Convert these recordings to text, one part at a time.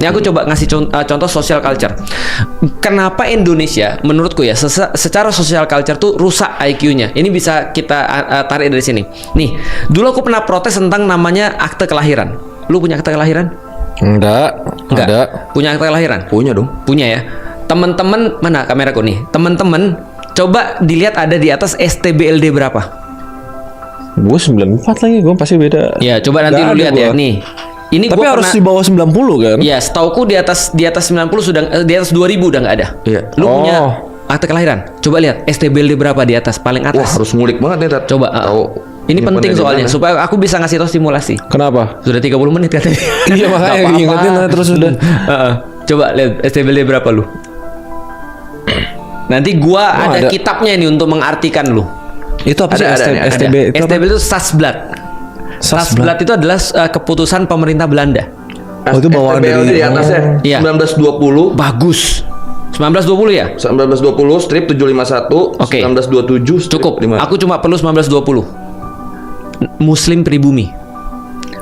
Ini aku coba ngasih contoh social culture. Kenapa Indonesia menurutku ya secara social culture tuh rusak IQ-nya. Ini bisa kita tarik dari sini. Nih, dulu aku pernah protes tentang namanya akte kelahiran. Lu punya akte kelahiran? Enggak. Ada. Punya akte kelahiran? Punya dong. Punya ya. Teman-teman, mana kameraku nih? Teman-teman coba dilihat ada di atas STBLD berapa? Gue 94 lagi, gue pasti beda. Ya, coba nanti lu lihat ya. Nih. Ini Tapi gua harus pernah, di bawah 90 kan? ya, setauku di atas 90 sudah di atas 2000 udah nggak ada. Iya. Lu punya Oh. akte kelahiran? Coba lihat STBLD berapa di atas, paling Wah, atas. harus ngulik banget nih, Tat. Coba. Tahu. Ini penting pandai soalnya di mana. supaya aku bisa ngasih tau stimulasi. Kenapa? Sudah 30 menit katanya. Iya, makanya Nggak apa-apa. ingetin aja terus udah. Coba lihat STBLD berapa lu. Nanti gua ada ada. kitabnya ini untuk mengartikan lu. Itu apa sih Ada, ada. STB? Itu apa? STBLD itu Sasblad. Sasblad itu adalah keputusan pemerintah Belanda. Oh, itu bawaan STBLD dari di atasnya. Iya. 1920. Bagus. 1920 ya? 1920 strip 751. Oke. 1927 strip Cukup. 5. Aku cuma perlu 1920. Muslim pribumi.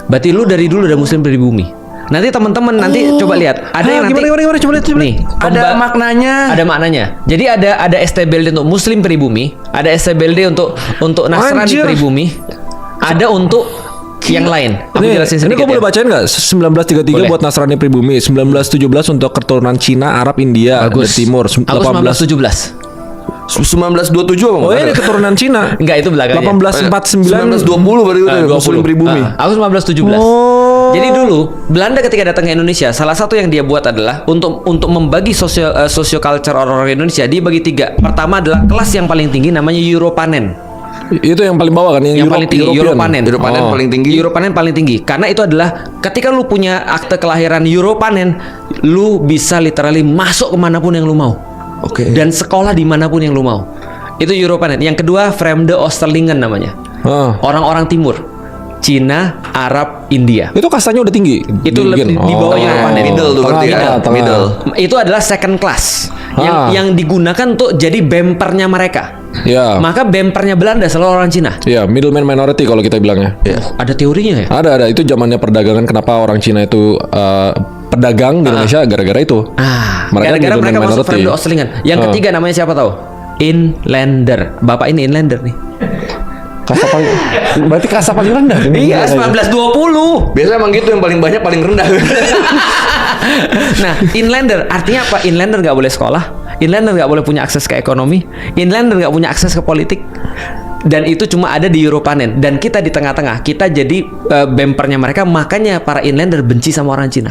Berarti lu dari dulu udah Muslim pribumi. Nanti teman-teman nanti coba lihat. Ada yang nanti gimana, coba lihat. nih, Ada maknanya. ada maknanya. Jadi ada STBLD untuk Muslim pribumi, ada STBLD untuk Nasrani Anjir. pribumi, ada untuk yang lain. Aku jelasin Ini sedikit kok boleh ya. bacain nggak? 1933 Boleh. buat Nasrani pribumi, 1917 untuk keturunan Cina, Arab, India, dan Timur, Aku 18. 1927 apa? Oh ini keturunan Cina. Enggak, itu belakangnya. 1849. 1920 baru itu 20. Muslim pribumi. Aku 1917. Oh. Jadi dulu Belanda ketika datang ke Indonesia, salah satu yang dia buat adalah untuk membagi socio culture orang-orang Indonesia dibagi 3. Pertama adalah kelas yang paling tinggi namanya Europanen. Itu yang paling bawah kan? Yang paling tinggi Europanen. Europanen Oh. paling tinggi. Europanen paling tinggi karena itu adalah ketika lu punya akte kelahiran Europanen, lu bisa literally masuk kemanapun yang lu mau. Oke. Dan sekolah dimanapun yang lu mau. Itu Europanen. Yang kedua Vreemde Oosterlingen namanya. Ah. Orang-orang timur, Cina, Arab, India. Itu kastanya udah tinggi. Itu lebih di bawah Europanen. Middle tuh berarti Tengah, kan. tengah. Middle. Itu adalah second class yang digunakan untuk jadi bempernya mereka. Ya. Maka bempernya Belanda selalu orang Cina. Ya, middleman minority kalau kita bilangnya. Ada teorinya ya? Ada. Itu zamannya perdagangan, kenapa orang Cina itu pedagang di Indonesia gara-gara itu. Gara-gara middleman mereka masuk minority. Vreemde Oosterlingen. Yang ketiga namanya siapa tahu? Inlander. Bapak ini inlander nih. Kasta paling, berarti kasta paling rendah. Iya, 1920. Biasanya emang gitu, yang paling banyak paling rendah. Nah, inlander artinya apa? Inlander nggak boleh sekolah. Inlander nggak boleh punya akses ke ekonomi. Inlander nggak punya akses ke politik. Dan itu cuma ada di Europanen. Dan kita di tengah-tengah. Kita jadi bempernya mereka. Makanya para inlander benci sama orang Cina.